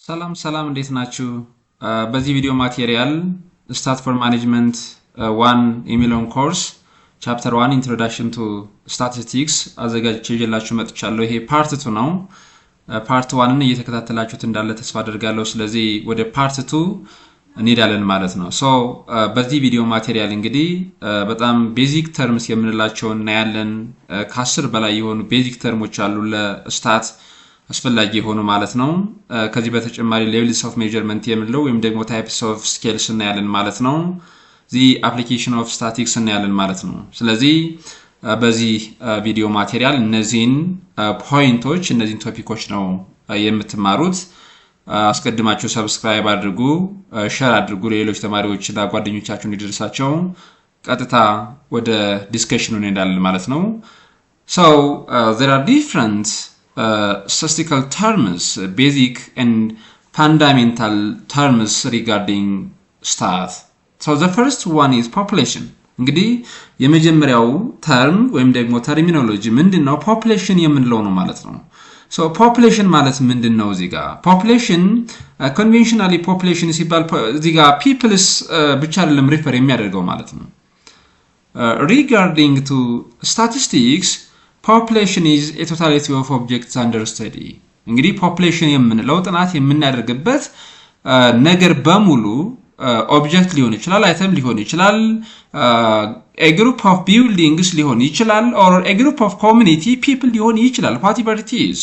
ሰላም እንዴት ናችሁ? በዚህ ቪዲዮ ማቴሪያል ስታት ፎር ማኔጅመንት 1 የሚለውን ኮርስ ቻፕተር 1 ኢንትሮዳክሽን ቱ ስታቲስቲክስ አዘጋጅቼ ይዤላችሁ መጥቻለሁ። ይሄ ፓርት 2 ነው። ፓርት 1ን እየተከታተላችሁት እንዳለ ተስፋ አደርጋለሁ። ስለዚህ ወደ ፓርት 2 እንሄዳለን ማለት ነው። በዚህ ቪዲዮ ማቴሪያል እንግዲህ በጣም ቤዚክ ተርምስ የምንላቸው እናያለን። ከ10 በላይ የሆኑ ቤዚክ ተርሞች አሉ ለስታት አስፈላጊ የሆኑ ማለት ነው። ከዚህ በተጨማሪ ሌቭልስ ኦፍ ሜዠርመንት የምንለው ወይም ደግሞ ታይፕስ ኦፍ ስኬልስ እናያለን ማለት ነው። ዚ አፕሊኬሽን ኦፍ ስታቲክስ እናያለን ማለት ነው። ስለዚህ በዚህ ቪዲዮ ማቴሪያል እነዚህን ፖይንቶች እነዚህን ቶፒኮች ነው የምትማሩት። አስቀድማችሁ ሰብስክራይብ አድርጉ፣ ሼር አድርጉ ለሌሎች ተማሪዎችና ጓደኞቻችሁ እንዲደርሳቸው። ቀጥታ ወደ ዲስከሽኑ እንሄዳለን ማለት ነው። there are different statistical terms, basic and fundamental terms regarding stat. So the first one is population. እንግዲህ የመጀመሪያው ተርም ወይም ደግሞ ተርሚኖሎጂ ምንድነው? ፖፑሌሽን የምንለው ነው ማለት ነው። So population ማለት ምንድነው? እዚህ ጋር population conventionally population ሲባል እዚህ ጋር peoples ብቻ አይደለም ሪፈር የሚያደርገው ማለት ነው። Regarding to statistics, population is a totality of objects under study. እንግዲህ population የምንለው ጥናት የምናደርግበት ነገር በሙሉ ኦብጀክት ሊሆን ይችላል፣ አይተም ሊሆን ይችላል፣ a group of buildings ሊሆን ይችላል or a group of community people ሊሆን ይችላል። whatever it is,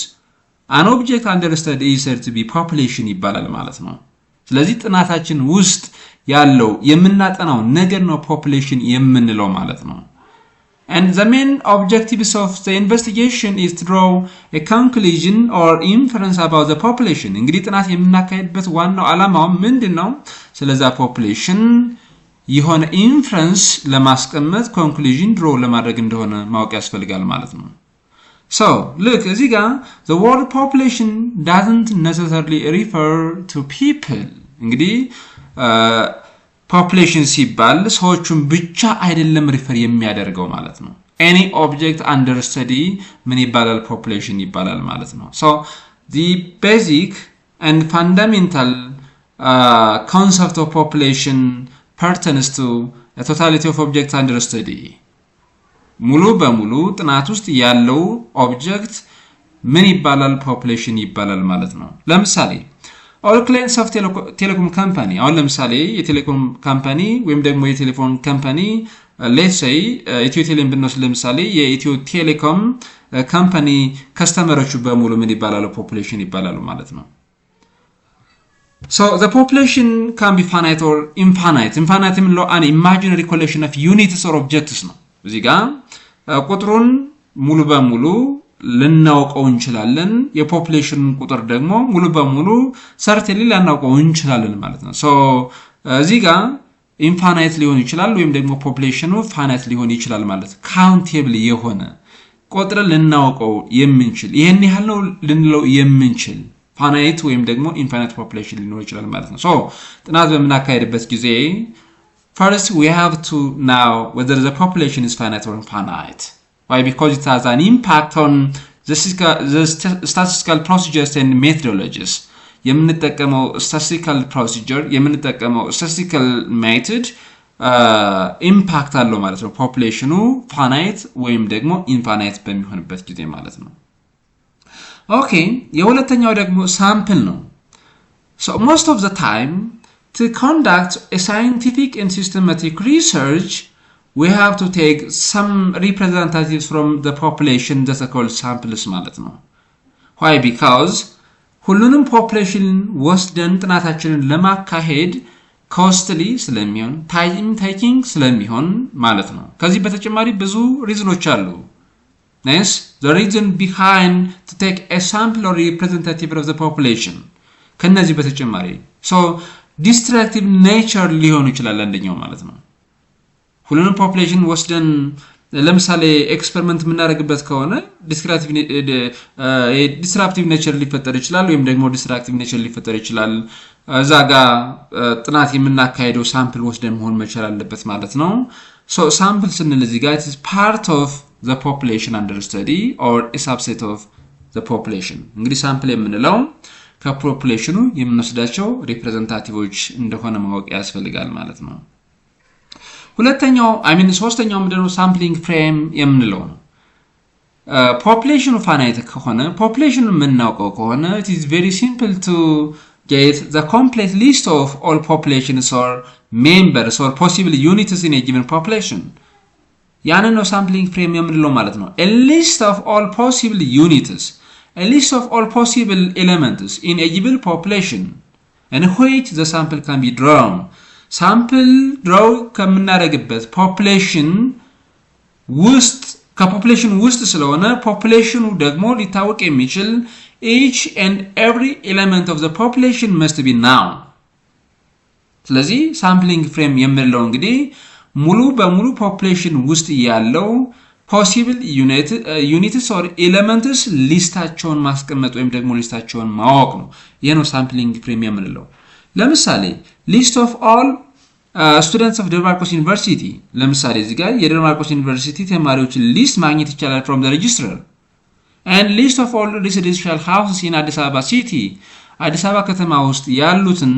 an object under study is said to be population ይባላል ማለት ነው። ስለዚህ ጥናታችን ውስጥ ያለው የምናጠናው ነገር ነው population የምንለው ማለት ነው። And the main objectives of the investigation is to draw a conclusion or inference about the population. እንግዲህ ጥናት የምናካሄድበት ዋናው ዓላማው ምንድነው? ስለዛ population የሆነ ኢንፈረንስ ለማስቀመጥ ኮንክሉዥን ድሮ ለማድረግ እንደሆነ ማወቅ ያስፈልጋል ማለት ነው። So look, እዚህ ጋር the word population doesn't necessarily refer to people. እንግዲህ population ሲባል ሰዎችን ብቻ አይደለም ሪፈር የሚያደርገው ማለት ነው። any object under study ምን ይባላል? population ይባላል ማለት ነው። So the basic and fundamental concept of population pertains to a totality of objects under study. ሙሉ በሙሉ ጥናት ውስጥ ያለው ኦብጀክት ምን ይባላል? population ይባላል ማለት ነው። ለምሳሌ all clients of telecom company, አሁን ለምሳሌ የቴሌኮም ካምፓኒ ወይም ደግሞ የቴሌፎን ካምፓኒ let's say ኢትዮ ቴሌን ብንወስድ ለምሳሌ የኢትዮ ቴሌኮም ካምፓኒ ከስተመሮቹ በሙሉ ምን ይባላሉ? population ይባላሉ ማለት ነው። So the population can be finite or infinite. Infinite የምንለው an imaginary collection of units or objects ነው። እዚህ ጋር ቁጥሩን ሙሉ በሙሉ ልናውቀው እንችላለን፣ የፖፑሌሽን ቁጥር ደግሞ ሙሉ በሙሉ ሰርቴንሊ ላናውቀው እንችላለን ማለት ነው። ሶ እዚህ ጋር ኢንፋናይት ሊሆን ይችላል ወይም ደግሞ ፖፑሌሽኑ ፋናይት ሊሆን ይችላል ማለት ካውንቴብል የሆነ ቁጥር ልናውቀው የምንችል ይሄን ያህል ነው ልንለው የምንችል ፋናይት ወይም ደግሞ ኢንፋናይት ፖፑሌሽን ሊኖር ይችላል ማለት ነው። ሶ ጥናት በምናካሄድበት ጊዜ first we have to know whether the population is finite or infinite. Why? Because it has an impact on the statistical procedures and methodologies. የምንጠቀመው statistical procedure የምንጠቀመው statistical method impact አለው ማለት ነው ፖፑሌሽኑ finite ወይም ደግሞ infinite በሚሆንበት ጊዜ ማለት ነው። ኦኬ የሁለተኛው ደግሞ sample ነው። So most of the time to conduct a scientific and systematic research we have to take some representatives from the population that are called samples ማለት ነው። Why? Because ሁሉንም population ወስደን ጥናታችንን ለማካሄድ costly ስለሚሆን time taking ስለሚሆን ማለት ነው። ከዚህ በተጨማሪ ብዙ ሪዝኖች አሉ። Yes, the reason behind to take a sample or representative of the population ከነዚህ በተጨማሪ so destructive nature ሊሆን ይችላል አንደኛው ማለት ነው። ሁሉንም ፖፑሌሽን ወስደን ለምሳሌ ኤክስፐሪመንት የምናደርግበት ከሆነ ዲስራፕቲቭ ኔቸር ሊፈጠር ይችላል ወይም ደግሞ ዲስትራክቲቭ ኔቸር ሊፈጠር ይችላል። እዛ ጋር ጥናት የምናካሄደው ሳምፕል ወስደን መሆን መቻል አለበት ማለት ነው። ሶ ሳምፕል ስንል እዚህ ጋር it is part of the population under study or a subset of the population. እንግዲህ ሳምፕል የምንለው ከፖፑሌሽኑ የምንወስዳቸው ሪፕሬዘንታቲቮች እንደሆነ ማወቅ ያስፈልጋል ማለት ነው። ሁለተኛው ሶስተኛው ምንድነው ሳምፕሊንግ ፍሬም የምንለው ነው። ፖፑሌሽኑ ፋናይት ከሆነ ፖፑሌሽኑ የምናውቀው ከሆነ it is very simple to get the complete list of all populations or members or possible units in a given population. ያንን ነው ሳምፕሊንግ ፍሬም የምንለው ማለት ነው። a list of all possible units, a list of all possible elements in a given population in which the sample can be drawn. ሳምፕል ድራው ከምናደርግበት ፖፑሌሽን ውስጥ ከፖፑሌሽን ውስጥ ስለሆነ ፖፑሌሽኑ ደግሞ ሊታወቅ የሚችል each and every element of the population must be known. ስለዚህ ሳምፕሊንግ ፍሬም የምንለው እንግዲህ ሙሉ በሙሉ ፖፑሌሽን ውስጥ ያለው possible units or elements ሊስታቸውን ማስቀመጥ ወይም ደግሞ ሊስታቸውን ማወቅ ነው። ይሄ ነው ሳምፕሊንግ ፍሬም የምንለው። ለምሳሌ list of all students of ደብረ ማርቆስ ዩኒቨርሲቲ ለምሳሌ እዚህ ጋር የደብረ ማርቆስ ዩኒቨርሲቲ ተማሪዎችን ሊስት ማግኘት ይቻላል from the registrar. and list of all residential houses in አዲስ አበባ city አዲስ አበባ ከተማ ውስጥ ያሉትን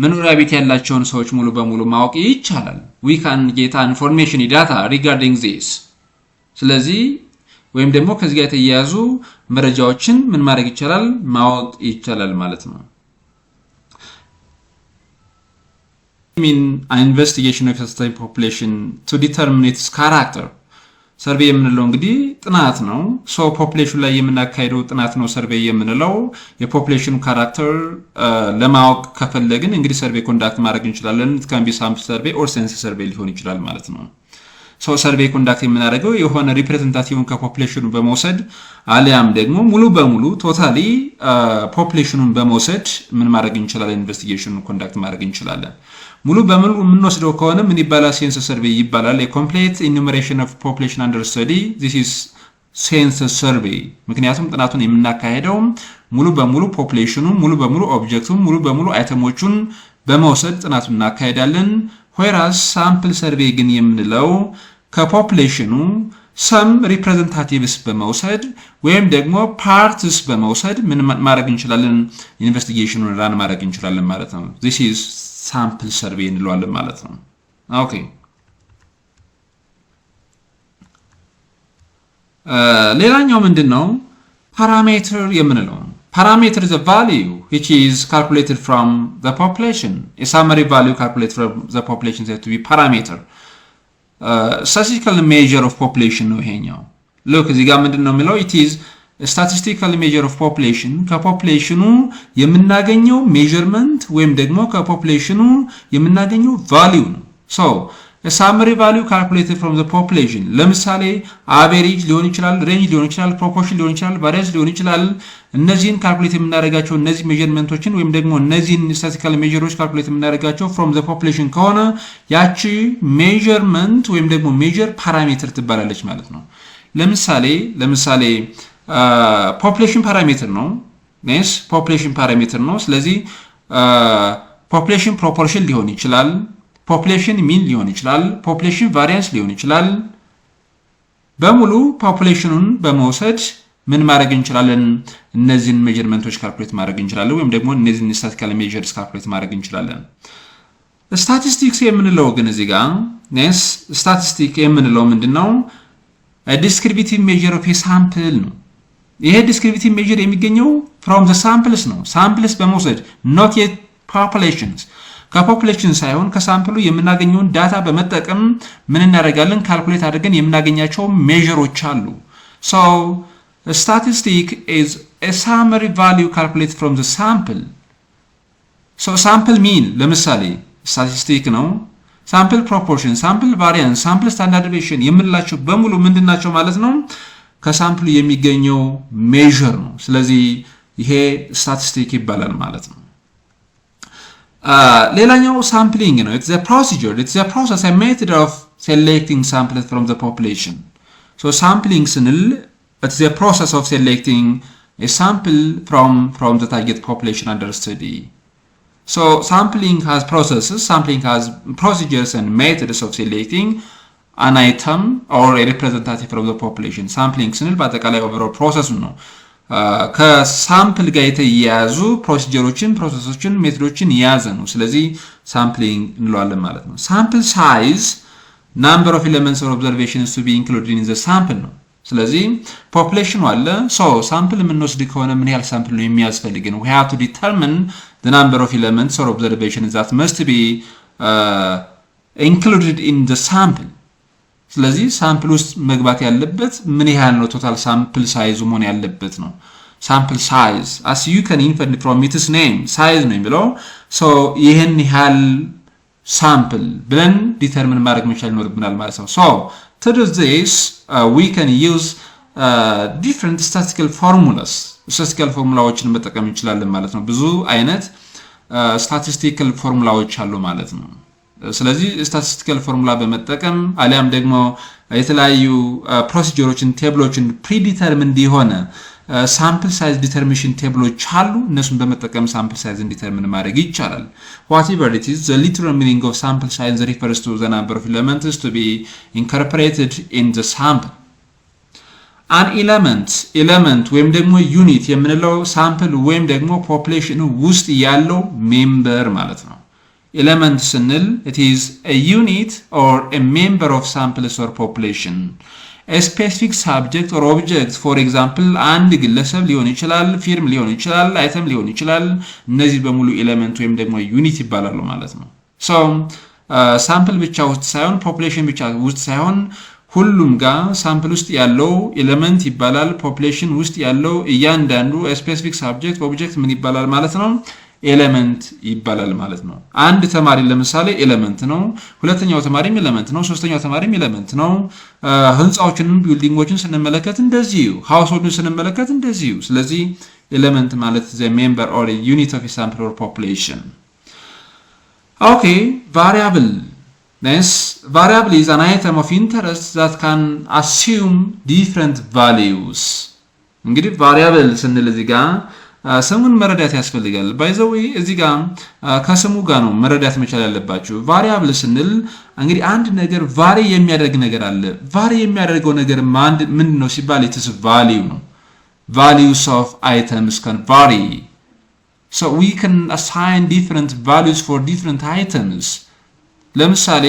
መኖሪያ ቤት ያላቸውን ሰዎች ሙሉ በሙሉ ማወቅ ይቻላል። we can get information data regarding this. ስለዚህ ወይም ደግሞ ከዚህ ጋር የተያያዙ መረጃዎችን ምን ማድረግ ይቻላል ማወቅ ይቻላል ማለት ነው። an investigation of a certain population to determine its character. ሰርቬይ የምንለው እንግዲህ ጥናት ነው። ሶ ፖፑሌሽን ላይ የምናካሄደው ጥናት ነው ሰርቬይ የምንለው። የፖፑሌሽን ካራክተር ለማወቅ ከፈለግን እንግዲህ ሰርቬይ ኮንዳክት ማድረግ እንችላለን። it can be sample survey or census survey ሊሆን ይችላል ማለት ነው። ሶ ሰርቬይ ኮንዳክት የምናደርገው የሆነ ሪፕሬዘንታቲቭን ከፖፑሌሽኑ በመውሰድ አሊያም ደግሞ ሙሉ በሙሉ ቶታሊ ፖፑሌሽኑን በመውሰድ ምን ማድረግ እንችላለን ኢንቨስቲጌሽን ኮንዳክት ማድረግ እንችላለን። ሙሉ በሙሉ የምንወስደው ከሆነ ምን ይባላል ሴንሰስ ሰርቬይ ይባላል። a complete enumeration of population under study this is census survey። ምክንያቱም ጥናቱን የምናካሄደው ሙሉ በሙሉ ፖፑሌሽኑ ሙሉ በሙሉ ኦብጀክቱን ሙሉ በሙሉ አይተሞቹን በመውሰድ ጥናቱን እናካሄዳለን። whereas sample survey ግን የምንለው ከፖፑሌሽኑ some representatives በመውሰድ ወይም ደግሞ parts በመውሰድ ምን ማድረግ እንችላለን ኢንቨስቲጌሽኑን ራን ማድረግ እንችላለን ማለት ነው። this is sample survey እንለዋለን ማለት ነው። ኦኬ ሌላኛው ምንድነው ፓራሜትር የምንለው። parameter is a value which is calculated from the population. A summary value calculated from the population is to be parameter. Statistical measure of population ነው ይሄኛው። look እዚህ ጋር ምንድነው የሚለው it is a statistical measure of population ከፖፑሌሽኑ የምናገኘው ሜዠርመንት ወይም ደግሞ ከፖፑሌሽኑ የምናገኘው ቫልዩ ነው። so a summary value calculated from the population ለምሳሌ average ሊሆን ይችላል range ሊሆን ይችላል proportion ሊሆን ይችላል variance ሊሆን ይችላል። እነዚህን ካልኩሌት የምናደርጋቸው እነዚህ ሜዠርመንቶችን ወይም ደግሞ እነዚህን ስታቲስቲካል ሜዠሮች ካልኩሌት የምናደርጋቸው from the population ከሆነ ያቺ ሜዠርመንት ወይም ደግሞ ሜዠር ፓራሜትር ትባላለች ማለት ነው። ለምሳሌ ፖፑሌሽን ፓራሜትር ነው ኔስ ፖፑሌሽን ፓራሜትር ነው። ስለዚህ ፖፑሌሽን ፕሮፖርሽን ሊሆን ይችላል ፖፑሌሽን ሚን ሊሆን ይችላል ፖፑሌሽን ቫሪያንስ ሊሆን ይችላል። በሙሉ ፖፑሌሽኑን በመውሰድ ምን ማድረግ እንችላለን እነዚህን ሜዠርመንቶች ካልኩሌት ማድረግ እንችላለን ወይም ደግሞ እነዚህን ስታቲስቲካል ሜዠርስ ካልኩሌት ማድረግ እንችላለን። ስታቲስቲክስ የምንለው ግን እዚህ ጋር ኔስ ስታቲስቲክ የምንለው ምንድነው a descriptive measure of a sample ነው። ይሄ descriptive measure የሚገኘው from the samples ነው። samples በመውሰድ not yet populations ከፖፑሌሽን ሳይሆን ከሳምፕሉ የምናገኘውን ዳታ በመጠቀም ምን እናደርጋለን ካልኩሌት አድርገን የምናገኛቸው ሜዠሮች አሉ። so a statistic is a summary value calculated from the sample. so sample mean ለምሳሌ statistic ነው። sample proportion sample variance sample standard deviation የምንላቸው በሙሉ ምንድናቸው ማለት ነው ከሳምፕሉ የሚገኘው ሜዠር ነው። ስለዚህ ይሄ ስታቲስቲክ ይባላል ማለት ነው። ሌላኛው ሳምፕሊንግ ነው። it's a process a method of selecting samples from the population. so sampling ስንል it's a process of selecting a sample from the target population under study. so sampling has procedures and methods of selecting an item or a representative from the population. sampling ስንል በአጠቃላይ overall process ነው። ከሳምፕል ጋር የተያያዙ ፕሮሲጀሮችን ፕሮሰሶችን ሜቶዶችን የያዘ ነው ስለዚህ ሳምፕሊንግ እንለዋለን ማለት ነው ሳምፕል ሳይዝ number of elements or observations to be included in the sample ነው ስለዚህ population አለ so sample የምንወስድ ከሆነ ምን ያህል sample ነው የሚያስፈልገን we have to determine the number of elements or observations that must be included in the sample ስለዚህ ሳምፕል ውስጥ መግባት ያለበት ምን ያህል ነው ቶታል ሳምፕል ሳይዙ መሆን ያለበት ነው sample size as you can infer from its name size ነው የሚለው so ይሄን ያህል ሳምፕል ብለን ዲተርሚን ማድረግ መቻል ይኖርብናል ማለት ነው so to do this we can use different statistical formulas statistical formulaዎችን መጠቀም እንችላለን ማለት ነው ብዙ አይነት statistical formulaዎች አሉ ማለት ነው ስለዚህ statistical formula በመጠቀም አሊያም ደግሞ የተለያዩ ፕሮሲጀሮችን ቴብሎችን predetermined የሆነ sample size determination ቴብሎች አሉ እነሱን በመጠቀም sample size determine ማድረግ ይቻላል whatever it is the literal meaning of sample size refers to the number of elements to be incorporated in the sample an element ወይም ደግሞ ዩኒት የምንለው sample ወይም ደግሞ population ውስጥ ያለው ሜምበር ማለት ነው element ስንል it is a unit or a member of samples or population a specific subject or object for example አንድ ግለሰብ ሊሆን ይችላል ፊርም ሊሆን ይችላል አይተም ሊሆን ይችላል እነዚህ በሙሉ ኤሌመንት ወይም ደግሞ ዩኒት ይባላሉ ማለት ነው so sample ብቻ ውስጥ ሳይሆን population ብቻ ውስጥ ሳይሆን ሁሉም ጋር sample ውስጥ ያለው ኤሌመንት ይባላል population ውስጥ ያለው እያንዳንዱ a specific subject object ምን ይባላል ማለት ነው ኤሌመንት ይባላል ማለት ነው አንድ ተማሪ ለምሳሌ ኤሌመንት ነው ሁለተኛው ተማሪም ኤሌመንት ነው ሶስተኛው ተማሪም ኤሌመንት ነው ህንጻዎችን ቢልዲንጎችን ስንመለከት እንደዚሁ ሃውስሆልድን ስንመለከት እንደዚሁ ስለዚህ ኤሌመንት ማለት the member or a unit of a sample or population okay variable this variable is an item of interest that can assume different values እንግዲህ variable ስንል እዚህ ጋር ስሙን መረዳት ያስፈልጋል by the way እዚህ ጋር ከስሙ ጋር ነው መረዳት መቻል ያለባችሁ variable ስንል እንግዲህ አንድ ነገር ቫሪ የሚያደርግ ነገር አለ ቫሪ የሚያደርገው ነገር ምንድነው ሲባል it is value ነው values of items can vary so we can assign different values for different items ለምሳሌ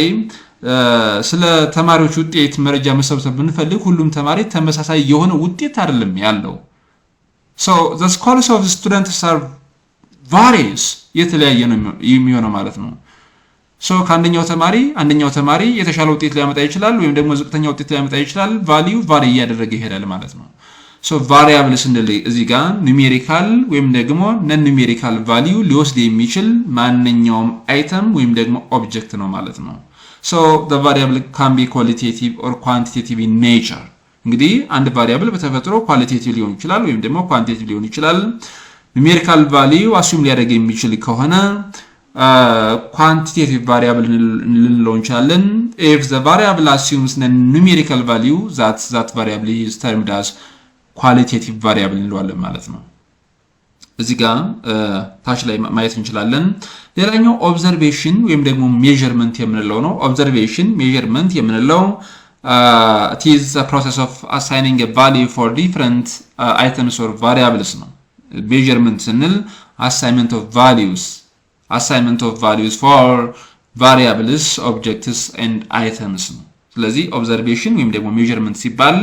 ስለ ተማሪዎች ውጤት መረጃ መሰብሰብ ብንፈልግ ሁሉም ተማሪ ተመሳሳይ የሆነ ውጤት አይደለም ያለው so the scores of the students are varies የተለያየ ነው የሚሆነው ማለት ነው so ከአንደኛው ተማሪ የተሻለ ውጤት ሊያመጣ ይችላል ወይም ደግሞ ዝቅተኛ ውጤት ሊያመጣ ይችላል value vary ያደረገ ይሄዳል ማለት ነው so variable ስንል እዚህ ጋር numerical ወይም ደግሞ non numerical value ሊወስድ የሚችል ማንኛውም item ወይም ደግሞ object ነው ማለት ነው so the variable can be qualitative or quantitative in nature እንግዲህ አንድ ቫሪያብል በተፈጥሮ ኳሊቴቲቭ ሊሆን ይችላል ወይም ደግሞ ኳንቲቴቲቭ ሊሆን ይችላል ኑሜሪካል ቫልዩ አሱም ሊያደርግ የሚችል ከሆነ ኳንቲቴቲቭ ቫሪያብል ልንለው እንችላለን if the variable assumes a numerical value that variable is termed as qualitative variable እንለዋለን ማለት ነው እዚህ ጋር ታች ላይ ማየት እንችላለን ሌላኛው ኦብዘርቬሽን ወይም ደግሞ ሜዠርመንት የምንለው ነው ኦብዘርቬሽን ሜዠርመንት የምንለው it is a process of assigning a value for different items or variables ነው measurement ስንል assignment of values for variables objects and items ነው ስለዚህ observation ወይም ደግሞ measurement ሲባል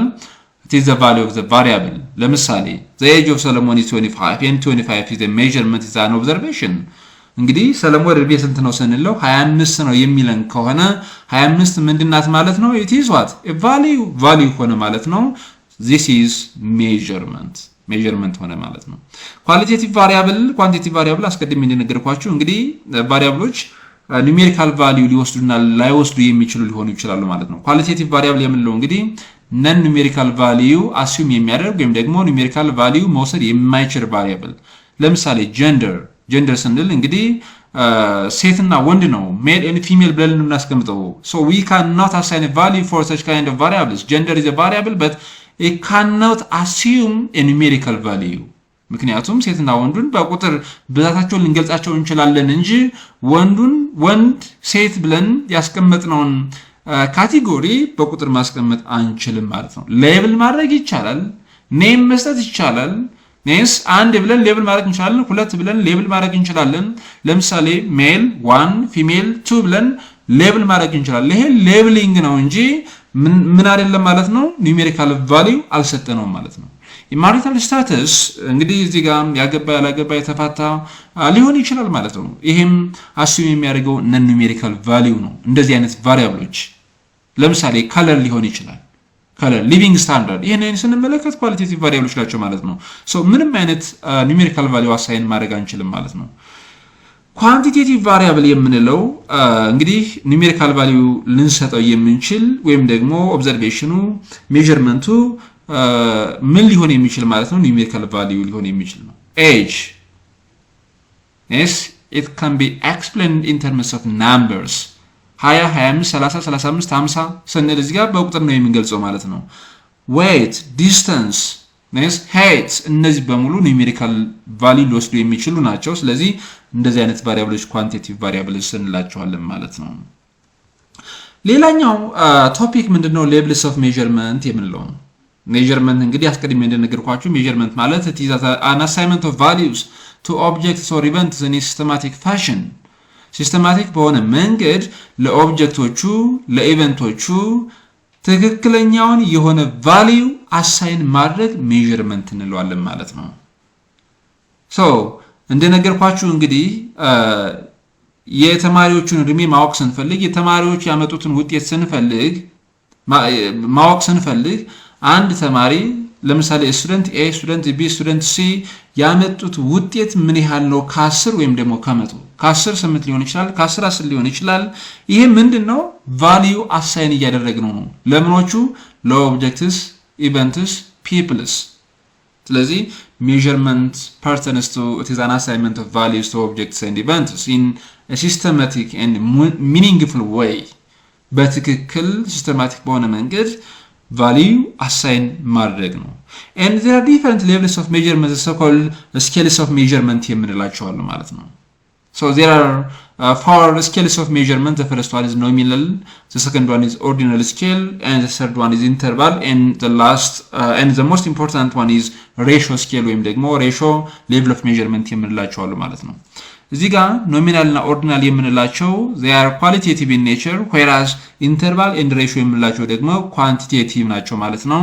it is the value of the variable ለምሳሌ the age of Solomon is 25 and 25 is a measurement is an observation እንግዲህ ሰለሞን እድሜ ስንት ነው ስንለው 25 ነው የሚለን ከሆነ 25 ምንድናት ማለት ነው it is what a value ሆነ ማለት ነው this is measurement ሆነ ማለት ነው qualitative variable quantitative variable አስቀድሜ እንደነገርኳችሁ እንግዲህ ቫሪያብሎች ኑሜሪካል ቫልዩ ሊወስዱና ላይወስዱ የሚችሉ ሊሆኑ ይችላሉ ማለት ነው qualitative variable የምንለው እንግዲህ non numerical value assume የሚያደርግ ወይም ደግሞ numerical value መውሰድ የማይችል variable ለምሳሌ gender ስንል እንግዲህ ሴትና ወንድ ነው male and female ብለን እናስቀምጠው so we cannot assign a value for such kind of variables gender is a variable but it cannot assume a numerical value ምክንያቱም ሴትና ወንዱን በቁጥር ብዛታቸውን ልንገልጻቸው እንችላለን እንጂ ወንድ ሴት ብለን ያስቀመጥነውን ካቴጎሪ በቁጥር ማስቀመጥ አንችልም ማለት ነው ሌብል ማድረግ ይቻላል ኔም መስጠት ይቻላል ኔስ አንድ ብለን ሌብል ማድረግ እንችላለን ሁለት ብለን ሌብል ማድረግ እንችላለን ለምሳሌ ሜል 1 ፊሜል 2 ብለን ሌብል ማድረግ እንችላለን ይሄ ሌብሊንግ ነው እንጂ ምን አይደለም ማለት ነው ኒውሜሪካል ቫልዩ አልሰጠነውም ማለት ነው የማሪታል ስታተስ እንግዲህ እዚህ ጋር ያገባ ያላገባ የተፋታ ሊሆን ይችላል ማለት ነው ይሄም አስዩም የሚያደርገው ነን ኒውሜሪካል ቫልዩ ነው እንደዚህ አይነት ቫሪያብሎች ለምሳሌ ከለር ሊሆን ይችላል ከለር ሊቪንግ ስታንዳርድ ይሄንን ስንመለከት ኳሊቴቲቭ ቫሪያብሎች ናቸው ማለት ነው ሶ ምንም አይነት ኒውሜሪካል ቫልዩ አሳይን ማድረግ አንችልም ማለት ነው ኳንቲቴቲቭ ቫሪያብል የምንለው እንግዲህ ኒውሜሪካል ቫልዩ ልንሰጠው የምንችል ወይም ደግሞ ኦብዘርቬሽኑ ሜዠርመንቱ ምን ሊሆን የሚችል ማለት ነው ኒውሜሪካል ቫልዩ ሊሆን የሚችል ነው age yes it can be explained in terms of numbers 20 25 30 35 50 ስንል እዚህ ጋር በቁጥር ነው የምንገልጸው ማለት ነው weight distance yes height እነዚህ በሙሉ ኒውሜሪካል ቫልዩ ሊወስዱ የሚችሉ ናቸው ስለዚህ እንደዚህ አይነት ቫሪያብሎች ኳንቲቴቲቭ ቫሪያብልስ እንላቸዋለን ማለት ነው ሌላኛው ቶፒክ ምንድነው ሌብልስ ኦፍ ሜዠርመንት የምንለው ነው measurement እንግዲህ አስቀድሜ እንደነገርኳችሁ measurement ማለት it is an assignment of values to objects or events in a systematic fashion systematic በሆነ መንገድ ለኦብጀክቶቹ ለኢቨንቶቹ ትክክለኛውን የሆነ ቫልዩ አሳይን ማድረግ measurement እንለዋለን ማለት ነው so እንደነገርኳችሁ እንግዲህ የተማሪዎቹን ሪሜ ማወቅ ስንፈልግ የተማሪዎች ያመጡትን ውጤት ስንፈልግ ማወቅ ስንፈልግ አንድ ተማሪ ለምሳሌ ስቱደንት A ስቱደንት B ስቱደንት C ያመጡት ውጤት ምን ያህል ነው ከ10 ወይም ደግሞ ከ100 ከ10 8 ሊሆን ይችላል ከ10 10 ሊሆን ይችላል ይሄ ምንድነው ቫልዩ አሳይን እያደረግነው ነው ለምኖቹ ለኦብጀክትስ ኢቨንትስ ፒፕልስ ስለዚህ measurement pertains to it is an assignment of values to objects and events in a systematic and meaningful way በትክክል ሲስተማቲክ በሆነ መንገድ value assign ማድረግ ነው and there are different levels of measurement so called scales of measurement የምንላቸዋለን ማለት ነው so there are four scales of measurement the first one is nominal the second one is ordinal scale and the third one is interval and the last and the most important one is ratio scale ወይም ደግሞ ratio level of measurement የምንላቸዋለን ማለት ነው እዚህ ጋር ኖሚናል እና ኦርዲናል የምንላቸው they are qualitative in nature whereas interval and ratio የምንላቸው ደግሞ quantitative ናቸው ማለት ነው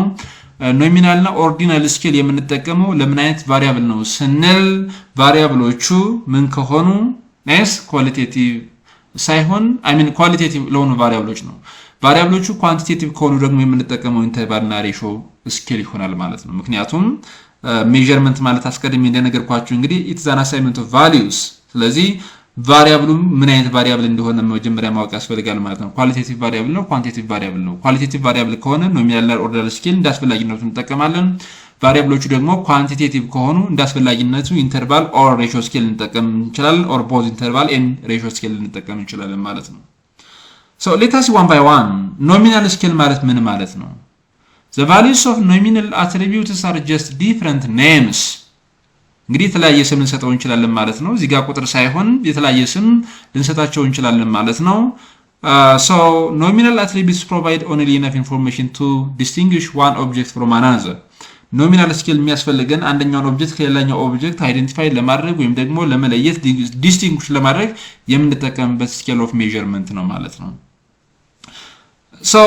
ኖሚናል እና ኦርዲናል ስኬል የምንጠቀመው ለምን አይነት ቫሪያብል ነው ስንል ቫሪያብሎቹ ምን ከሆኑ s qualitative ሳይሆን I mean qualitative ለሆኑ ቫሪያብሎች ነው ቫሪያብሎቹ quantitative ከሆኑ ደግሞ የምንጠቀመው interval እና ratio ስኬል ይሆናል ማለት ነው ምክንያቱም measurement ማለት አስቀድሜ እንደነገርኳችሁ እንግዲህ it's an assignment of values ስለዚህ ቫሪያብሉ ምን አይነት ቫሪያብል እንደሆነ መጀመሪያ ማወቅ ያስፈልጋል ማለት ነው ኳሊቴቲቭ ቫሪያብል ነው ኳንቲቴቲቭ ቫሪያብል ነው ኳሊቴቲቭ ቫሪያብል ከሆነ ኖሚናል ኦርዲናል ስኬል እንዳስፈላጊነቱ እንጠቀማለን ቫሪያብሎቹ ደግሞ ኳንቲቴቲቭ ከሆኑ እንዳስፈላጊነቱ ኢንተርቫል ኦር ሬሽዮ ስኬል እንጠቀም እንችላለን ኦር ቦዝ ኢንተርቫል ኤንድ ሬሽዮ ስኬል እንጠቀም እንችላለን ማለት ነው so let us one by one nominal scale ማለት ምን ማለት ነው the values of nominal attributes are just different names እንግዲህ የተለያየ ስም እንሰጣው እንችላለን ማለት ነው እዚህ ጋር ቁጥር ሳይሆን የተለያየ ስም እንሰጣቸው እንችላለን ማለት ነው so nominal attributes provide only enough information to distinguish one object from another nominal scale የሚያስፈልገን አንደኛውን ኦብጀክት ከሌላኛው ኦብጀክት አይደንቲፋይ ለማድረግ ወይም ደግሞ ለመለየት ዲስቲንጉሽ ለማድረግ የምንጠቀምበት scale of measurement ነው ማለት ነው so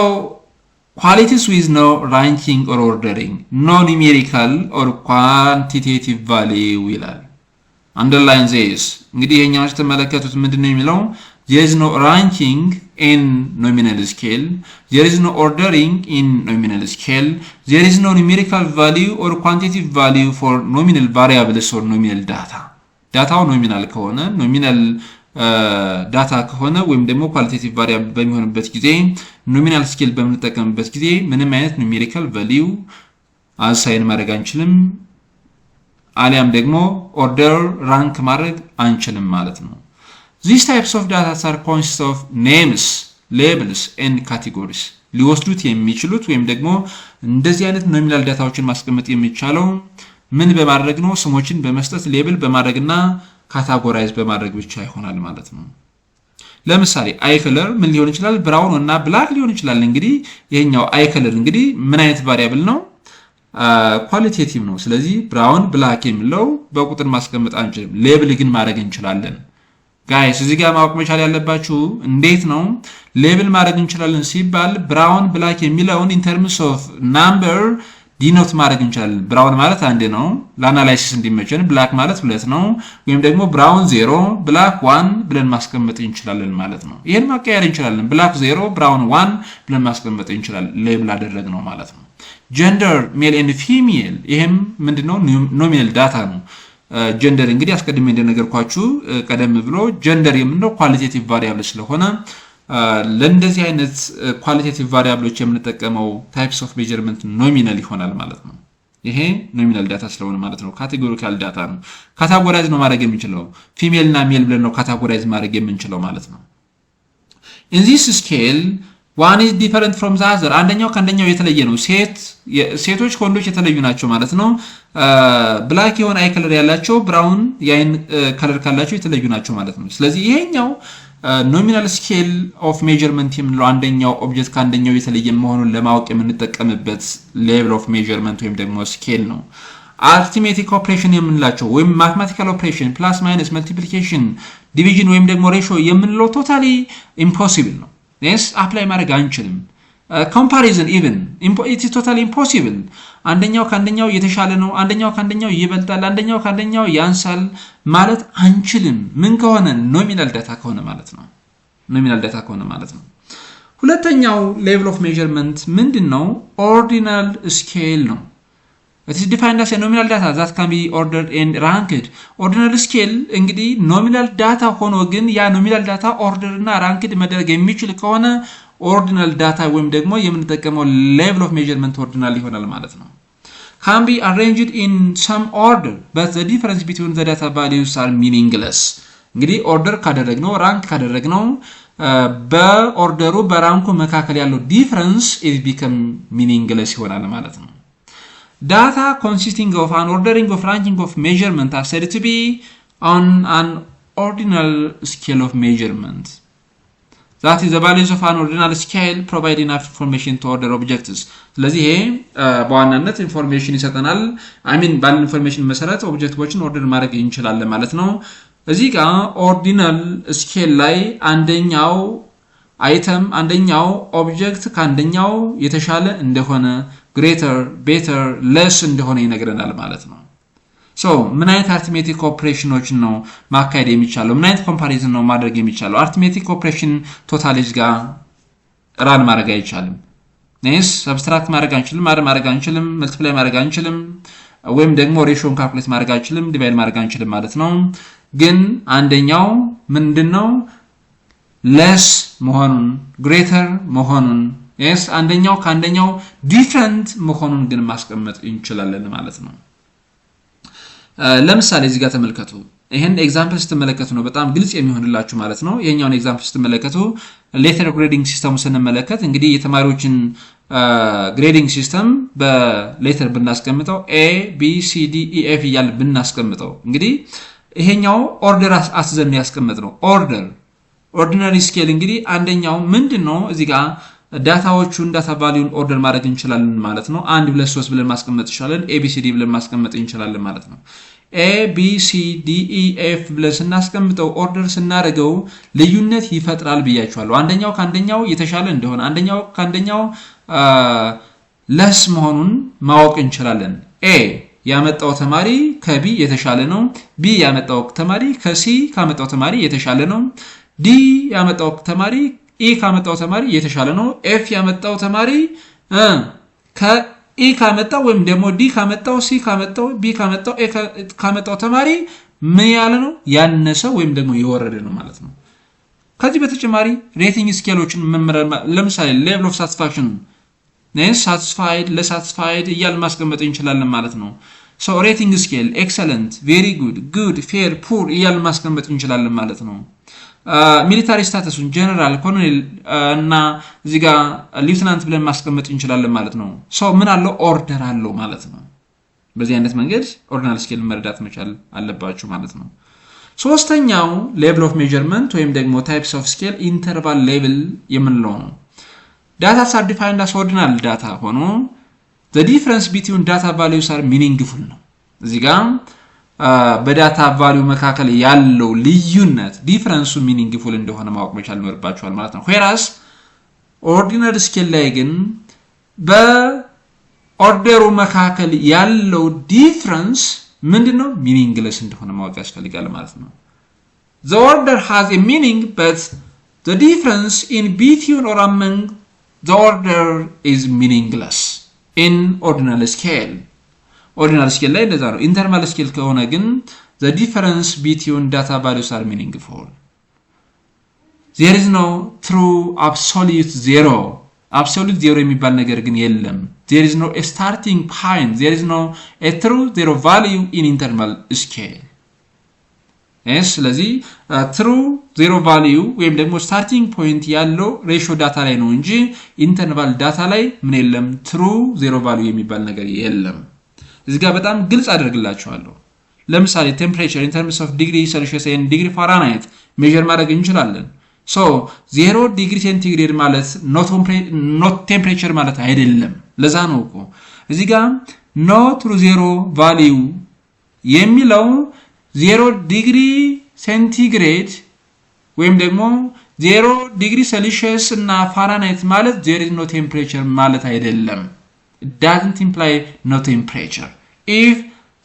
qualities with no ranking or ordering no numerical or quantitative value ይላል underline this እንግዲህ ይሄኛው ተመለከቱት ምንድነው የሚለው there is no ranking in nominal scale there is no ordering in nominal scale there is no numerical value or quantitative value for nominal variables or nominal data ዳታው ኖሚናል ከሆነ ኖሚናል ዳታ ከሆነ ወይም ደግሞ ኳሊቴቲቭ ቫሪያብል በሚሆንበት ጊዜ ኖሚናል ስኬል በምንጠቀምበት ጊዜ ምንም አይነት ኑሜሪካል ቫልዩ አሳይን ማድረግ አንችልም አሊያም ደግሞ ኦርደር ራንክ ማድረግ አንችልም ማለት ነው these types of data are consist of names labels and categories ሊወስዱት የሚችሉት ወይም ደግሞ እንደዚህ አይነት ኖሚናል ዳታዎችን ማስቀመጥ የሚቻለው ምን በማድረግ ነው ስሞችን በመስጠት ሌብል በማድረግና ካታጎራይዝ በማድረግ ብቻ ይሆናል ማለት ነው ለምሳሌ አይ ከለር ምን ሊሆን ይችላል ብራውን እና ብላክ ሊሆን ይችላል እንግዲህ ይሄኛው አይ ከለር እንግዲህ ምን አይነት ቫሪያብል ነው ኳሊቴቲቭ ነው። ስለዚህ ብራውን ብላክ የሚለው በቁጥር ማስቀመጥ አንችልም፣ ሌብል ግን ማድረግ እንችላለን። ጋይስ እዚህ ጋር ማወቅ መቻል ያለባችሁ እንዴት ነው ሌብል ማድረግ እንችላለን ሲባል ብራውን ብላክ የሚለውን ኢን ተርምስ ኦፍ ናምበር ዲኖት ማድረግ እንችላለን። ብራውን ማለት አንድ ነው ለአናላይሲስ እንዲመቸን፣ ብላክ ማለት 2 ነው፣ ወይም ደግሞ ብራውን 0 ብላክ 1 ብለን ማስቀመጥ እንችላለን ማለት ነው። ይሄን ማቀየር እንችላለን። ብላክ 0 ብራውን 1 ብለን ማስቀመጥ እንችላለን። ሌብል አደረግ ነው ማለት ነው። ጀንደር ሜል ኤንድ ፊሜል ይሄም ምንድነው ኖሚናል ዳታ ነው። ጀንደር እንግዲህ አስቀድሜ እንደነገርኳችሁ ቀደም ብሎ ጀንደር የምንለው ኳሊቴቲቭ ቫሪያብል ስለሆነ ለእንደዚህ አይነት ኳሊቴቲቭ ቫሪያብሎች የምንጠቀመው ታይፕስ ኦፍ ሜጀርመንት ኖሚናል ይሆናል ማለት ነው። ይሄ ኖሚናል ዳታ ስለሆነ ማለት ነው። ካቴጎሪካል ዳታ ነው። ካታጎራይዝ ነው ማድረግ የምንችለው ፊሜል እና ሜል ብለን ነው ካታጎራይዝ ማድረግ የምንችለው ማለት ነው። in this scale one is different from the other አንደኛው ከአንደኛው የተለየ ነው። ሴቶች ከወንዶች የተለዩ ናቸው ማለት ነው። ብላክ የሆነ አይ ከለር ያላቸው ብራውን የአይን ከለር ካላቸው የተለዩ ናቸው ማለት ነው። ስለዚህ ይሄኛው ኖሚናል ስኬል ኦፍ ሜጀርመንት የምንለው አንደኛው ኦብጀክት ከአንደኛው የተለየ መሆኑን ለማወቅ የምንጠቀምበት ሌቭል ኦፍ ሜጀርመንት ወይም ደግሞ ስኬል ነው። አርትሜቲክ ኦፕሬሽን የምንላቸው ወይም ማትማቲካል ኦፕሬሽን ፕላስ ማይነስ መልቲፕሊኬሽን ዲቪዥን ወይም ደግሞ ሬሾ የምንለው ቶታሊ ኢምፖሲብል ነው። ኔስ አፕላይ ማድረግ አንችልም። ኮምፓሪዝን ኢቭን ኢት ኢዝ ቶታሊ ኢምፖሲብል። አንደኛው ከአንደኛው የተሻለ ነው፣ አንደኛው ከአንደኛው ይበልጣል፣ አንደኛው ከአንደኛው ያንሳል ማለት አንችልም። ምን ከሆነ ኖሚናል ዳታ ከሆነ ማለት ነው። ኖሚናል ዳታ ከሆነ ማለት ነው። ሁለተኛው ሌቭል ኦፍ ሜጀርመንት ምንድነው? ኦርዲናል ስኬል ነው። it is defined as a nominal data that can be ordered and ranked. ኦርዲናል ስኬል እንግዲህ ኖሚናል ዳታ ሆኖ ግን ያ ኖሚናል ዳታ ኦርደር እና ራንክድ መደረግ የሚችል ከሆነ ኦርዲናል ዳታ ወይም ደግሞ የምንጠቀመው ሌቭል ኦፍ ሜጀርመንት ኦርዲናል ይሆናል ማለት ነው። can be arranged in some order but the difference between the data values are meaningless. እንግዲህ ኦርደር ካደረግነው ራንክ ካደረግነው በኦርደሩ በራንኩ መካከል ያለው ዲፈረንስ it become meaningless ይሆናል ማለት ነው። Data consisting of an ordering of ranking of measurement are said to be on an ordinal scale of measurement. That is the values of an ordinal scale provide enough information to order objects. ስለዚህ ይሄ በዋናነት ኢንፎርሜሽን ይሰጠናል። ባለን ኢንፎርሜሽን መሰረት ኦብጀክቶችን ኦርደር ማድረግ እንችላለን ማለት ነው። እዚህ ጋር ኦርዲናል ስኬል ላይ አንደኛው አይተም አንደኛው ኦብጀክት ከአንደኛው የተሻለ እንደሆነ greater better less እንደሆነ ይነግረናል ማለት ነው። ሶ ምን አይነት አርትሜቲክ ኦፕሬሽኖችን ነው ማካሄድ የሚቻለው? ምን አይነት ኮምፓሪዝን ነው ማድረግ የሚቻለው? አርትሜቲክ ኦፕሬሽን ቶታሊዝ ጋር ራን ማድረግ አይቻልም። ነስ ሰብስትራክት ማድረግ አንችልም፣ አድ ማድረግ አንችልም፣ መልቲፕላይ ማድረግ አንችልም፣ ወይም ደግሞ ሬሾን ካልኩሌት ማድረግ አንችልም፣ ዲቫይድ ማድረግ አንችልም ማለት ነው። ግን አንደኛው ምንድነው less መሆኑን greater መሆኑን yes አንደኛው ከአንደኛው ዲፈረንት መሆኑን ግን ማስቀመጥ እንችላለን ማለት ነው። ለምሳሌ እዚህ ጋር ተመልከቱ። ይሄን ኤግዛምፕል ስትመለከቱ ነው በጣም ግልጽ የሚሆንላችሁ ማለት ነው። ይሄኛውን ኤግዛምፕል ስትመለከቱ ሌተር ግሬዲንግ ሲስተም ስንመለከት እንግዲህ የተማሪዎችን ግሬዲንግ ሲስተም በሌተር ብናስቀምጠው A B C D E F እያል ብናስቀምጠው እንግዲህ ይሄኛው ኦርደር አስዘን ያስቀምጥነው ኦርዲናሪ ስኬል እንግዲህ አንደኛው ምንድነው እዚህ ጋር ዳታዎቹን ዳታ ቫልዩን ኦርደር ማድረግ እንችላለን ማለት ነው። 1 2 3 ብለን ማስቀመጥ እንችላለን። ABCD ብለን ማስቀመጥ እንችላለን ማለት ነው። ABCDEF ብለን ስናስቀምጠው ኦርደር ስናደርገው ልዩነት ይፈጥራል ብያችኋለሁ። አንደኛው ከአንደኛው የተሻለ እንደሆነ አንደኛው ከአንደኛው ለስ መሆኑን ማወቅ እንችላለን። A ያመጣው ተማሪ ከB የተሻለ ነው። B ያመጣው ተማሪ ከC ካመጣው ተማሪ የተሻለ ነው። D ያመጣው ተማሪ E ካመጣው ተማሪ የተሻለ ነው። F ያመጣው ተማሪ ከE ካመጣው ወይም ደግሞ D ካመጣው C ካመጣው B ካመጣው A ካመጣው ተማሪ ምን ያለ ነው ያነሰ ወይም ደግሞ የወረደ ነው ማለት ነው። ከዚህ በተጨማሪ ሬቲንግ ስኬሎችን ለምሳሌ ሌቭል ኦፍ ሳቲስፋክሽን ሳቲስፋይድ ለሳቲስፋይድ እያል ማስቀመጥ እንችላለን ማለት ነው። ሶ ሬቲንግ ስኬል ኤክሰለንት፣ ቬሪ ጉድ፣ ፌር፣ ፑር እያል ማስቀመጥ እንችላለን ማለት ነው። ሚሊታሪ ስታተሱን ጀነራል፣ ኮሎኔል እና እዚህ ጋር ሊeutenant ብለን ማስቀመጥ እንችላለን ማለት ነው። ሶ ምን አለው ኦርደር አለው ማለት ነው። በዚህ አይነት መንገድ ኦርዲናል ስኬል መረዳት መቻል አለባችሁ ማለት ነው። ሶስተኛው ሌቭል ኦፍ ሜጀርመንት ወይም ደግሞ ታይፕስ ኦፍ ስኬል ኢንተርቫል ሌቭል የምንለው ነው። ዳታስ አር ዲፋይንድ አስ ኦርዲናል ዳታ ሆኖ the difference between data values are meaningful ነው እዚህ ጋር በዳታ ቫልዩ መካከል ያለው ልዩነት ዲፈረንሱ ሚኒንግፉል እንደሆነ ማወቅ መቻል ይኖርባችኋል ማለት ነው whereas ordinal scale ላይ ግን በኦርደሩ መካከል ያለው ዲፈረንስ ምንድነው ሚኒንግለስ እንደሆነ ማወቅ ያስፈልጋል ማለት ነው the order has a meaning but the difference in between or among the order is meaningless in ordinal scale ordinal scale ላይ እንደዛ ነው interval scale ከሆነ ግን the difference between data values are meaningful there is no true absolute zero absolute zero የሚባል ነገር ግን የለም there is no a starting point there is no a true zero value in interval scale yes ስለዚህ true zero value ወይም ደግሞ starting point ያለው ratio data ላይ ነው እንጂ interval data ላይ ምን የለም true zero value የሚባል ነገር የለም እዚህ ጋር በጣም ግልጽ አደርግላችኋለሁ ለምሳሌ temperature in terms of degree Celsius and degree Fahrenheit measure ማድረግ እንችላለን so 0 degree centigrade ማለት not temperature ማለት አይደለም ለዛ ነው እኮ እዚህ ጋር no true zero value የሚለው 0 degree centigrade ወይም ደግሞ 0 degree Celsius እና Fahrenheit ማለት there is no temperature ማለት አይደለም it doesn't imply no temperature if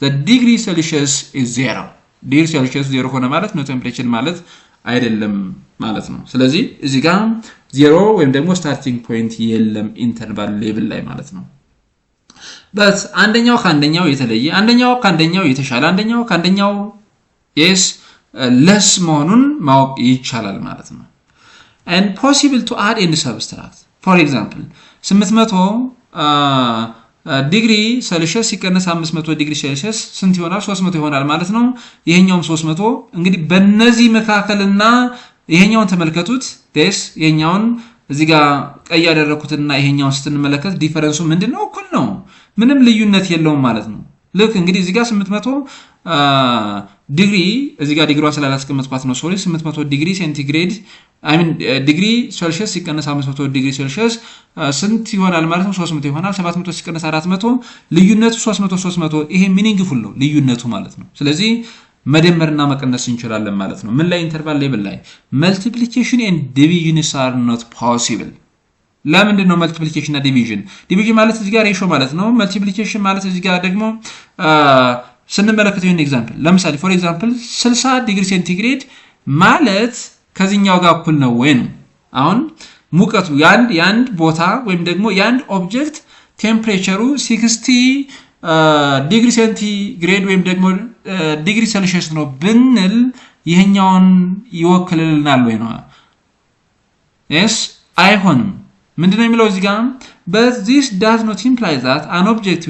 the degree Celsius is 0 degree Celsius 0 ሆነ ማለት no temperature ማለት አይደለም ማለት ነው ስለዚህ እዚህ ጋር 0 ወይም ደግሞ starting point የለም interval level ላይ ማለት ነው but አንደኛው ከአንደኛው የተለየ አንደኛው ከአንደኛው የተሻለ አንደኛው ከአንደኛው yes less መሆኑን ማወቅ ይቻላል ማለት ነው and possible to add and subtract for example 800 ዲግሪ ሴልሺየስ ሲቀነስ 500 ዲግሪ ሴልሺየስ ስንት ይሆናል 300 ይሆናል ማለት ነው ይሄኛውም 300 እንግዲህ በእነዚህ መካከልና ይሄኛውን ተመልከቱት ደስ ይሄኛውን እዚህ ጋር ቀይ ያደረኩትና ይሄኛውን ስትንመለከት ዲፈረንሱ ምንድነው እኩል ነው ምንም ልዩነት የለውም ማለት ነው ልክ እንግዲህ እዚህ ጋር 800 ዲግሪ እዚህ ጋር ዲግሪዋ ስላላስቀመጥኳት ነው ሶሪ 800 ዲግሪ ሴንቲግሬድ I mean ዲግሪ ሴልሺየስ ሲቀነስ 500 ዲግሪ ሴልሺየስ ስንት ይሆናል ማለት ነው 300 ይሆናል 700 ሲቀነስ 400 ልዩነቱ 300 ይሄ ሚኒንግፉል ነው ልዩነቱ ማለት ነው ስለዚህ መደመርና መቀነስ እንችላለን ማለት ነው ምን ላይ ኢንተርቫል ሌቭል ላይ multiplication and division are not possible ለምንድን ነው multiplication እና division ማለት እዚህ ጋር ሬሾ ማለት ነው multiplication ማለት እዚህ ጋር ደግሞ ስንመለከተው ይሄን ኤግዛምፕል ለምሳሌ for example 60 ዲግሪ ሴንቲግሬድ ማለት ከዚህኛው ጋር እኩል ነው ወይ ነው አሁን ሙቀቱ ያንድ ቦታ ወይም ደግሞ ያንድ ኦብጀክት ቴምፕሬቸሩ 60 ዲግሪ ሴንቲግሬድ ወይም ደግሞ ዲግሪ ሴልሺየስ ነው ብንል ይሄኛውን ይወክልልናል ወይ ነው yes አይሆንም ምንድነው የሚለው እዚህ ጋር but this does not imply that an object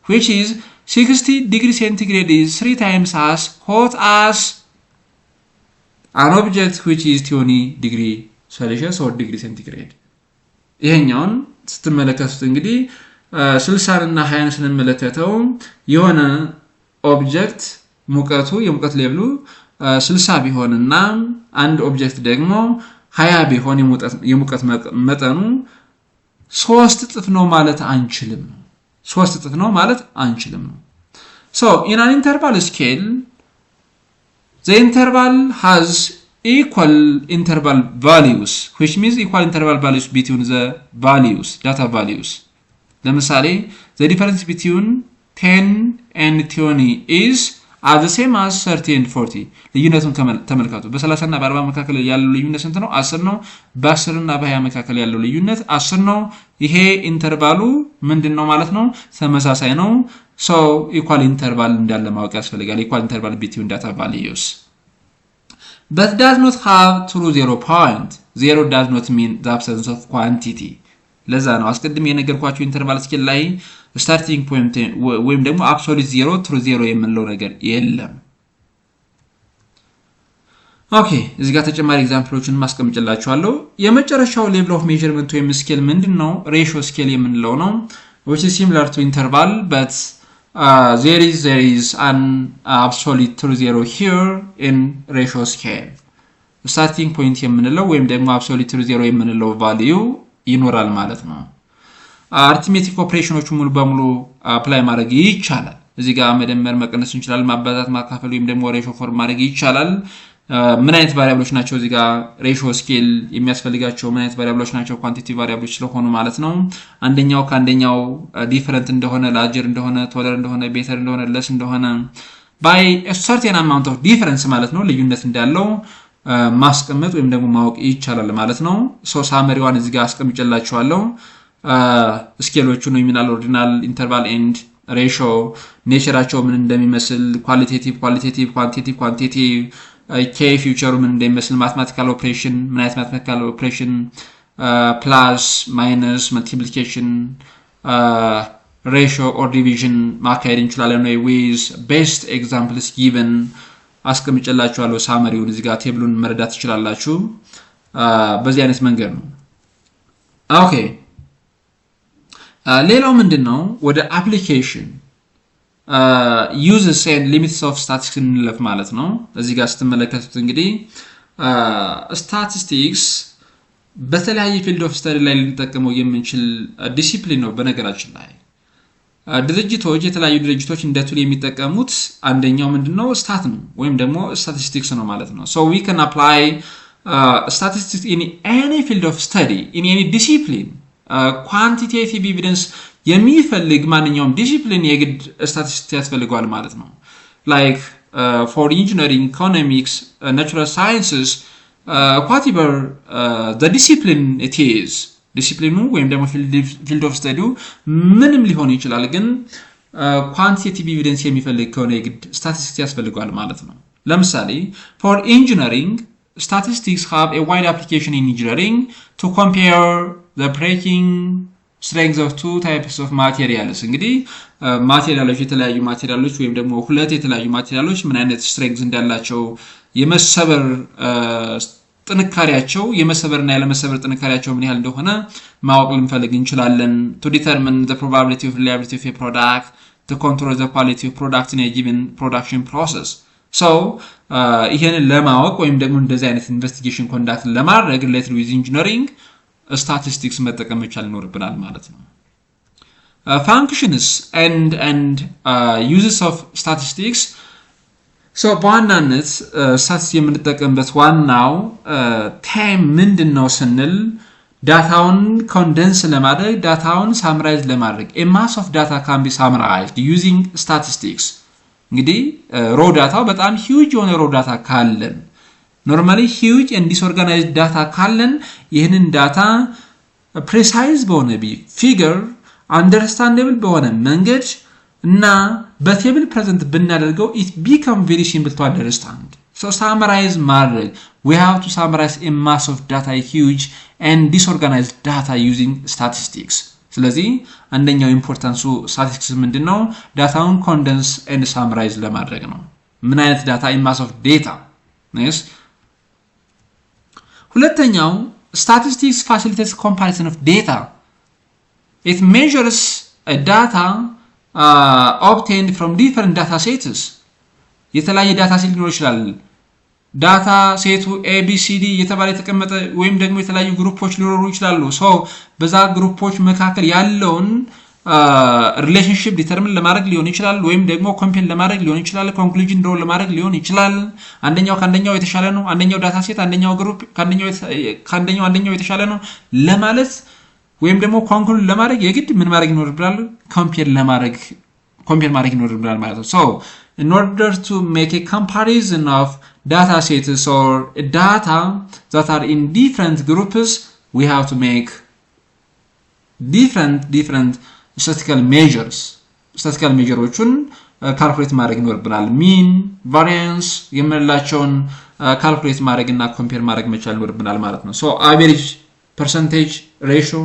which is 60 degree centigrade is 3 times as hot as an object which is 20 degree Celsius or degree centigrade ይሄኛውን ስትመለከቱት እንግዲህ 60 እና 20 ስንመለከተው የሆነ ኦብጀክት ሙቀቱ የሙቀት ሌቭሉ 60 ቢሆንና አንድ ኦብጀክት ደግሞ 20 ቢሆን የሙቀት መጠኑ 3 እጥፍ ነው ማለት አንችልም 3 እጥፍ ነው ማለት አንችልም so in an interval scale the interval has equal interval values which means equal interval values between the values data values ለምሳሌ the difference between 10 and 20 is the same as 30 and 40 ልዩነቱን ተመልከቱ በ30 እና በ40 መካከል ያለው ልዩነት ስንት ነው 10 ነው በ10 እና በ20 መካከል ያለው ልዩነት 10 ነው ይሄ ኢንተርቫሉ ምንድነው ማለት ነው ተመሳሳይ ነው so equal interval እንዳለ ማወቅ ያስፈልጋል equal interval between data values but does not have true zero point zero does not mean the absence of quantity ለዛ ነው አስቀድሜ የነገርኳችሁ ኢንተርቫል ስኬል ላይ ስታርቲንግ ፖይንት ወይም ደግሞ አብሶሉት ዜሮ ትሩ ዜሮ የምንለው ነገር የለም ኦኬ እዚህ ጋር ተጨማሪ ኤግዛምፕሎችን ማስቀምጥላችኋለሁ የመጨረሻው ሌቭል ኦፍ ሜዠርመንት ወይም ስኬል ምንድነው ሬሺዮ ስኬል የምንለው ነው which is similar to interval but there is an absolute true zero here in ratio scale starting point የምንለው ወይም ደግሞ absolute true zero የምንለው value ይኖራል ማለት ነው አርትሜቲክ ኦፕሬሽኖች ሙሉ በሙሉ አፕላይ ማድረግ ይቻላል። እዚህ ጋር መደመር መቀነስ እንችላለን፣ ማባዛት ማካፈል ወይም ደግሞ ሬሾ ፎርም ማድረግ ይቻላል። ምን አይነት ቫሪያብሎች ናቸው እዚህ ጋር ሬሾ ስኬል የሚያስፈልጋቸው ምን አይነት ቫሪያብሎች ናቸው? ኳንቲቲቭ ቫሪያብሎች ስለሆኑ ማለት ነው። አንደኛው ከአንደኛው ዲፈረንት እንደሆነ፣ ላርጀር እንደሆነ፣ ቶለር እንደሆነ፣ ቤተር እንደሆነ፣ ለስ እንደሆነ by a certain amount of difference ማለት ነው ልዩነት እንዳለው ማስቀመጥ ወይም ደግሞ ማወቅ ይቻላል ማለት ነው። ሶ ሳመሪዋን እዚህ ጋር አስቀምጬላችኋለሁ። ስኬሎቹ ነው የሚናል ኦርዲናል ኢንተርቫል ኤንድ ሬሾ ኔቸራቸው ምን እንደሚመስል ኳሊቴቲቭ ኳንቲቲቭ ኬ ፊውቸሩ ምን እንደሚመስል ማትማቲካል ኦፕሬሽን ምን አይነት ማትማቲካል ኦፕሬሽን ፕላስ ማይነስ መልቲፕሊኬሽን ሬሾ ኦር ዲቪዥን ማካሄድ እንችላለን ነው ዊዝ ቤስት ኤግዛምፕልስ ጊቨን አስቀምጬላችኋለሁ። ሳመሪውን እዚህ ጋር ቴብሉን መረዳት ትችላላችሁ። በዚህ አይነት መንገድ ነው። ኦኬ ሌላው ምንድነው ወደ አፕሊኬሽን uses and limits of statistics እንለፍ ማለት ነው። እዚህ ጋር ስትመለከቱት እንግዲህ ስታቲስቲክስ በተለያየ ፊልድ ኦፍ ስተዲ ላይ ልንጠቀመው የምንችል ዲሲፕሊን ነው። በነገራችን ላይ ድርጅቶች የተለያዩ ድርጅቶች እንደ ቱል የሚጠቀሙት አንደኛው ምንድነው ስታት ነው ወይም ደግሞ ስታቲስቲክስ ነው ማለት ነው። so we can apply statistics in any field of study in any discipline. ኳንቲቴቲቭ ኤቪደንስ የሚፈልግ ማንኛውም ዲሲፕሊን የግድ ስታቲስቲክስ ያስፈልገዋል ማለት ነው። ላይክ ፎር ኢንጂነሪንግ፣ ኢኮኖሚክስ፣ ናቹራል ሳይንስስ whatever the discipline it is ዲሲፕሊኑ ወይም ደግሞ ፊልድ ኦፍ ስተዲው ምንም ሊሆን ይችላል፣ ግን ኳንቲቴቲቭ ኤቪደንስ የሚፈልግ ከሆነ የግድ ስታቲስቲክስ ያስፈልገዋል ማለት ነው። ለምሳሌ ፎር ኢንጂነሪንግ statistics have a wide application in engineering to compare the breaking strengths of two types of materials. እንግዲህ ማቴሪያሎች የተለያዩ ማቴሪያሎች ወይም ደግሞ ሁለት የተለያዩ ማቴሪያሎች ምን አይነት ስትሬንግዝ እንዳላቸው የመሰበር ጥንካሬያቸው የመሰበርና ያለመሰበር ጥንካሬያቸው ምን ያህል እንደሆነ ማወቅ ልንፈልግ እንችላለን። to determine the probability of reliability of a product, to control the quality of product in a given production process. so ይሄንን ለማወቅ ወይም ደግሞ እንደዚህ አይነት ኢንቨስቲጌሽን ኮንዳክት ለማድረግ ሪሌትድ ዊዝ ኢንጂነሪንግ ስታቲስቲክስ መጠቀም መቻል ይኖርብናል ማለት ነው። functions and uses of statistics. so በዋናነት ስታቲስቲክስ የምንጠቀምበት ዋናው ታይም ምንድነው ስንል ዳታውን ኮንደንስ ለማድረግ ዳታውን ሳምራይዝ ለማድረግ a mass of data can be summarized using statistics. እንግዲህ ሮ ዳታው በጣም ሂውጅ የሆነ ሮ ዳታ ካለን ኖርማሊ ሂውጅ ኤንድ ዲስኦርጋናይዝድ ዳታ ካለን ይህንን ዳታ ፕሪሳይዝ በሆነ ፊገር አንደርስታንደብል በሆነ መንገድ እና በቴብል ፕሬዘንት ብናደርገው it become very simple to understand. so summarize ማድረግ we have to summarize a mass of data, huge and disorganized data using statistics. ስለዚህ አንደኛው ኢምፖርታንሱ ስታቲስቲክስ ምንድነው? ዳታውን ኮንደንስ ኤንድ ሳምራይዝ ለማድረግ ነው። ምን አይነት ዳታ? ማስ ኦፍ ዴታ ነስ። ሁለተኛው ስታቲስቲክስ ፋሲሊቴትስ ኮምፓሪዝን ኦፍ ዴታ. it measures a data obtained from different data sets. የተለያየ ዳታ ሴት ሊኖር ይችላል። ዳታ ሴቱ ABCD የተባለ የተቀመጠ ወይም ደግሞ የተለያዩ ግሩፖች ሊኖሩ ይችላሉ። ሶ በዛ ግሩፖች መካከል ያለውን ሪሌሽንሺፕ ዲተርሚን ለማድረግ ሊሆን ይችላል ወይም ደግሞ ኮምፔር ለማድረግ ሊሆን ይችላል፣ ኮንክሉዥን ድሮ ለማድረግ ሊሆን ይችላል። አንደኛው ካንደኛው የተሻለ ነው፣ አንደኛው ዳታ ሴት አንደኛው ግሩፕ ካንደኛው የተሻለ ነው ለማለት ወይም ደግሞ ኮንክሉድ ለማድረግ የግድ ምን ማድረግ ይኖርብናል? ኮምፔር ማድረግ ይኖርብናል ማለት ነው። ሶ in order to make a comparison of data sets or data that are in different groups, we have to make different statistical measures. statistical measureዎችን ካልኩሌት ማድረግ ይኖርብናል። mean, variance የምንላቸውን ካልኩሌት ማድረግና ኮምፔር ማድረግ መቻል ይኖርብናል ማለት ነው። so average, percentage, ratio,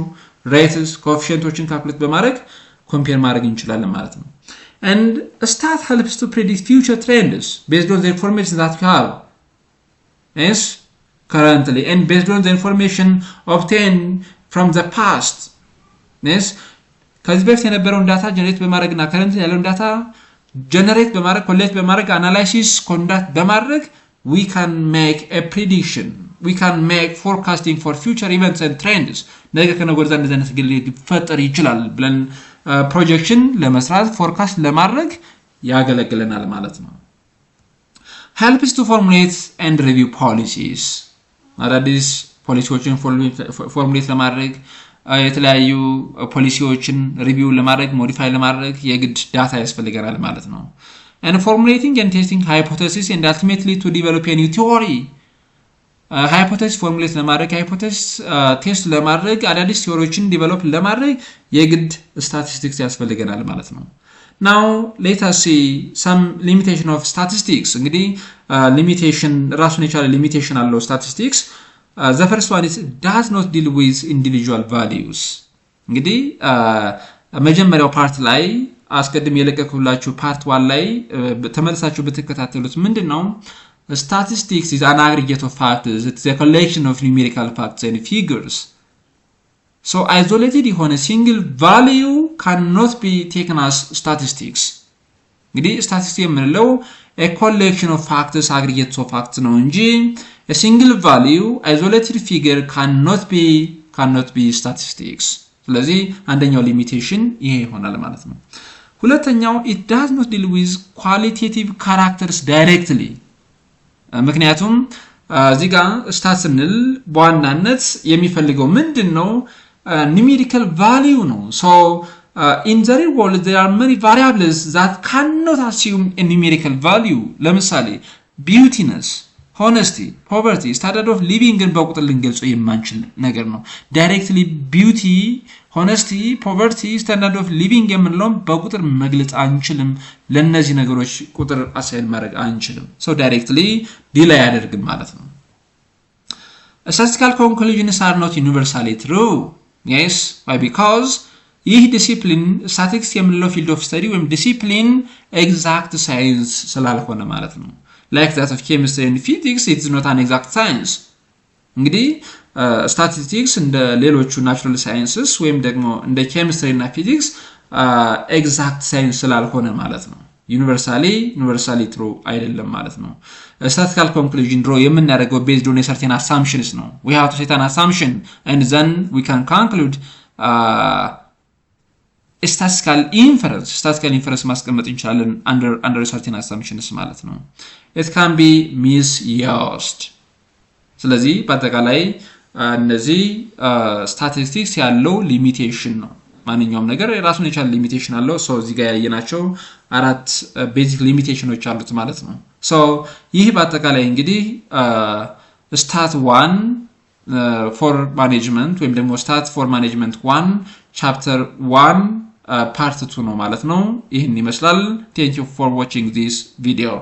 rates, coefficientዎችን ካልኩሌት በማድረግ ኮምፔር ማድረግ እንችላለን ማለት ነው። and stat helps to predict future trends based on the information that you have yes currently and based on the information obtained from the past. yes ከዚህ በፊት የነበረውን ዳታ ጀነሬት በማድረግና ከረንት ያለውን ዳታ ጀነሬት በማድረግ ኮሌክት በማድረግ አናላይሲስ ኮንዳክት በማድረግ we can make a prediction we can make forecasting for future events and trends ነገ ከነገ ወዲያ እንደዚህ አይነት ነገር ሊፈጠር ይችላል ብለን ፕሮጀክሽን ለመስራት ፎርካስት ለማድረግ ያገለግለናል ማለት ነው helps to formulate and review policies አዳዲስ ፖሊሲዎችን ፎርሙሌት ለማድረግ የተለያዩ ፖሊሲዎችን ሪቪው ለማድረግ ሞዲፋይ ለማድረግ የግድ ዳታ ያስፈልገናል ማለት ነው and formulating and testing hypotheses and ultimately to develop a new theory hypothesis formulate ለማድረግ hypothesis test ለማድረግ አዳዲስ ቲዮሪዎችን ዲቨሎፕ ለማድረግ የግድ statistics ያስፈልገናል ማለት ነው now let us see some limitation of statistics እንግዲህ limitation ራሱን የቻለ limitation አለው statistics the first one is does not deal with individual values እንግዲህ መጀመሪያው ፓርት ላይ አስቀድም የለቀኩላችሁ ፓርት 1 ላይ ተመልሳችሁ ብትከታተሉት ምንድነው statistics is an aggregate of factors it's a collection of numerical facts and figures so isolated የሆነ single value cannot be taken as statistics እንግዲህ statistics የምንለው a collection of factors aggregates of facts ነው እንጂ a single value isolated figure cannot be statistics ስለዚህ አንደኛው ሊሚቴሽን ይሄ ይሆናል ማለት ነው ሁለተኛው it does not deal with qualitative characters directly ምክንያቱም እዚህ ጋር ስታትስንል በዋናነት የሚፈልገው ምንድነው numerical value ነው so in the real world there are many variables that cannot assume a numerical value ለምሳሌ beautiness honesty poverty standard of living ግን በቁጥር ልንገልጸው የማንችል ነገር ነው directly beauty honesty poverty standard of living የምንለው በቁጥር መግለጽ አንችልም ለነዚህ ነገሮች ቁጥር አሳይን ማድረግ አንችልም so directly ዲል ያደርግም ማለት ነው statistical conclusions are not universally true yes why because ይህ ዲሲፕሊን statistics የምንለው field of study ወይም ዲሲፕሊን exact science ስላልሆነ ማለት ነው like that of chemistry and physics it is not an exact science እንግዲህ statistics እንደ ሌሎቹ natural sciences ወይም ደግሞ እንደ chemistry እና physics exact science ስላልሆነ ማለት ነው universally true አይደለም ማለት ነው statistical conclusion draw የምናደርገው based on certain assumptions ነው we have to set an assumption and then we can conclude statistical inference ማስቀመጥ እንችላለን under certain assumptions ማለት ነው it can be misused ስለዚህ በአጠቃላይ እነዚህ statistics ያለው ሊሚቴሽን ነው ማንኛውም ነገር የራሱን የቻለ ሊሚቴሽን አለው so እዚህ ጋር ያየናቸው አራት ቤዚክ ሊሚቴሽኖች አሉት ማለት ነው so ይህ በአጠቃላይ እንግዲህ stat 1 for management ወይም ደግሞ stat for management 1 chapter 1 part 2 ነው ማለት ነው ይሄን ይመስላል thank you for watching this video